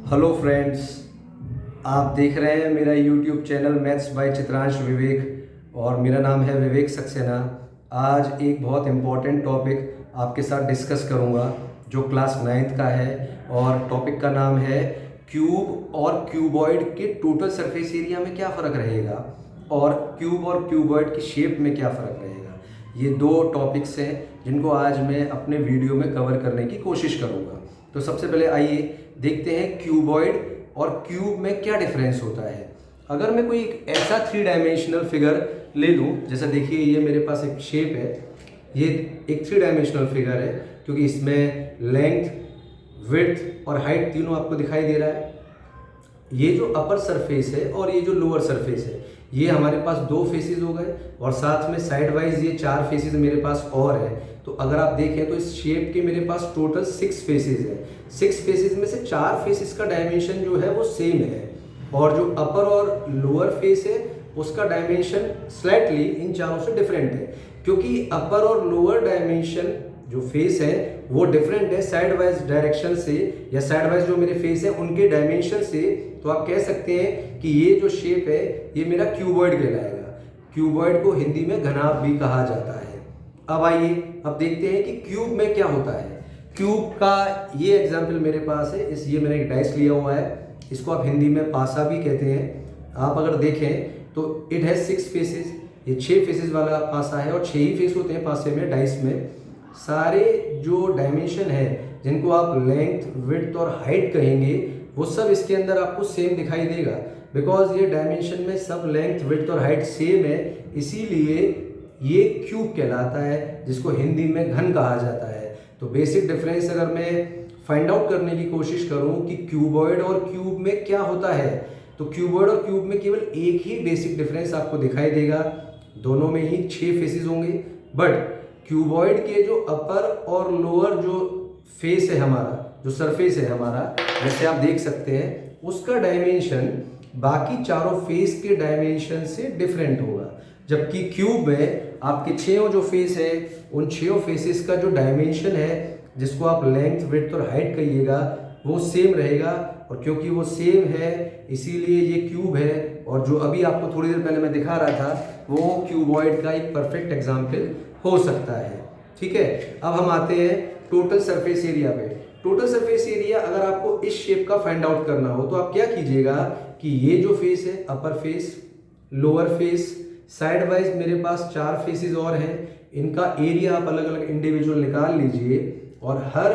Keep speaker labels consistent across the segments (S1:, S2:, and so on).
S1: Hello friends, आप देख रहे हैं मेरा YouTube channel maths by Chitransh Vivek और मेरा नाम है विवेक सक्सेना। आज एक बहुत इम्पॉर्टेंट टॉपिक आपके साथ डिस्कस करूंगा जो क्लास 9th का है और टॉपिक का नाम है क्यूब और क्यूबॉइड के टोटल सरफेस एरिया में क्या फ़र्क रहेगा और क्यूब और क्यूबॉइड की शेप में क्या फ़र्क रहेगा। ये दो टॉपिक्स हैं जिनको आज मैं अपने वीडियो में कवर करने की कोशिश करूँगा। तो सबसे पहले आइए देखते हैं क्यूबॉइड और क्यूब में क्या डिफरेंस होता है। अगर मैं कोई एक ऐसा 3 डायमेंशनल फिगर ले लूँ, जैसा देखिए ये मेरे पास एक शेप है, ये एक 3 डायमेंशनल फिगर है क्योंकि इसमें लेंथ, विड्थ और हाइट तीनों आपको दिखाई दे रहा है। ये जो अपर सरफेस है और ये जो लोअर सरफेस है, ये हमारे पास 2 फेसेस हो गए और साथ में साइड वाइज ये 4 फेसेस मेरे पास और है। तो अगर आप देखें तो इस शेप के मेरे पास टोटल 6 फेसेस है। 6 फेसेस में से 4 फेसेस का डायमेंशन जो है वो सेम है और जो अपर और लोअर फेस है उसका डायमेंशन स्लाइटली इन चारों से डिफरेंट है, क्योंकि अपर और लोअर डायमेंशन जो फेस है वो डिफरेंट है साइड वाइज डायरेक्शन से या साइड वाइज जो मेरे फेस है उनके डायमेंशन से। तो आप कह सकते हैं कि ये जो शेप है ये मेरा क्यूबॉइड कहलाएगा। क्यूबॉइड को हिंदी में घनाभ भी कहा जाता है। अब आइए अब देखते हैं कि क्यूब में क्या होता है। क्यूब का ये एग्जाम्पल मेरे पास है, ये मैंने एक डाइस लिया हुआ है, इसको आप हिंदी में पासा भी कहते हैं। आप अगर देखें तो इट हैज 6 फेसेस, ये 6 फेसेस वाला पासा है और 6 ही फेस होते हैं पासे में, डाइस में। सारे जो डायमेंशन है जिनको आप लेंथ, विड्थ और हाइट कहेंगे वो सब इसके अंदर आपको सेम दिखाई देगा, बिकॉज ये डायमेंशन में सब लेंथ, विड्थ और हाइट सेम है, इसीलिए ये क्यूब कहलाता है जिसको हिंदी में घन कहा जाता है। तो बेसिक डिफरेंस अगर मैं फाइंड आउट करने की कोशिश करूं कि क्यूबॉइड और क्यूब में क्या होता है, तो क्यूबॉइड और क्यूब में केवल एक ही बेसिक डिफरेंस आपको दिखाई देगा, दोनों में ही 6 फेसेस होंगे। बट क्यूबॉइड के जो अपर और लोअर जो फेस है हमारा, जो सरफेस है हमारा, जैसे आप देख सकते हैं, उसका डायमेंशन बाकी चारों फेस के डायमेंशन से डिफरेंट होगा। जबकि क्यूब में आपके 6 जो फेस है उन 6 फेसेस का जो डायमेंशन है जिसको आप लेंथ, विड्थ और हाइट कहिएगा वो सेम रहेगा, और क्योंकि वो सेम है इसीलिए ये क्यूब है। और जो अभी आपको थोड़ी देर पहले मैं दिखा रहा था वो क्यूबॉइड का एक परफेक्ट एग्जाम्पल हो सकता है। ठीक है, अब हम आते हैं टोटल सरफेस एरिया पे। टोटल सरफेस एरिया अगर आपको इस शेप का फाइंड आउट करना हो तो आप क्या कीजिएगा कि ये जो फेस है, अपर face, lower face, side wise मेरे पास 4 फेसेस और हैं, इनका एरिया आप अलग अलग इंडिविजुअल निकाल लीजिए और हर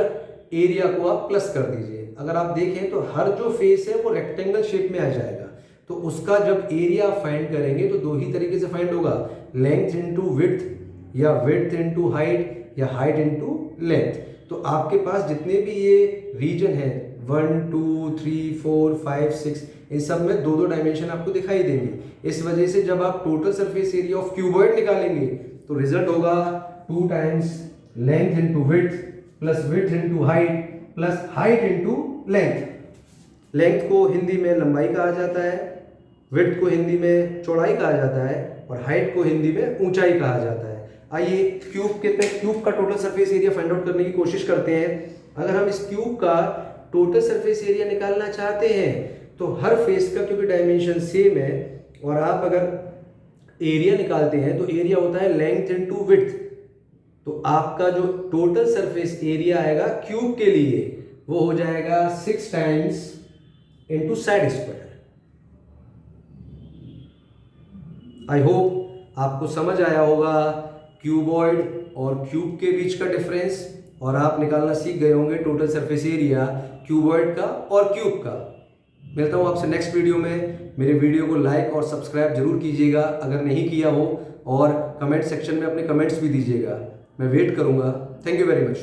S1: एरिया को आप प्लस कर दीजिए। अगर आप देखें तो हर जो फेस है वो रेक्टेंगल शेप में आ जाएगा, तो उसका जब एरिया फाइंड करेंगे तो 2 ही तरीके से फाइंड होगा, लेंथ इंटू विड्थ या विड्थ इंटू हाइट या हाइट इंटू लेंथ। तो आपके पास जितने भी ये रीजन है 1, 2, 3, 4, 5, 6, इन सब में 2 डायमेंशन आपको दिखाई देंगे। इस वजह से जब आप total surface area of cuboid निकालेंगे तो रिजल्ट होगा 2 times length into width plus width into height plus height into length. Length को हिंदी में लंबाई कहा जाता है, विड्थ को हिंदी में चौड़ाई कहा जाता है और हाइट को हिंदी में ऊंचाई कहा जाता है। आइए क्यूब का total surface area find out करने की कोशिश करते हैं। अगर हम इस क्यूब का टोटल सरफेस एरिया निकालना चाहते हैं तो हर फेस का क्योंकि डायमेंशन सेम है और आप अगर एरिया निकालते हैं तो एरिया होता है लेंथ इनटू विड्थ, तो आपका जो टोटल सरफेस एरिया आएगा क्यूब के लिए वो हो जाएगा 6 times into side square. I hope आपको समझ आया होगा क्यूबॉइड और क्यूब के बीच का डिफरेंस, और आप निकालना सीख गए होंगे टोटल सरफेस एरिया क्यूबॉइड का और क्यूब का। मिलता हूँ आपसे नेक्स्ट वीडियो में। मेरे वीडियो को लाइक और सब्सक्राइब जरूर कीजिएगा अगर नहीं किया हो, और कमेंट सेक्शन में अपने कमेंट्स भी दीजिएगा, मैं वेट करूँगा। Thank you very much.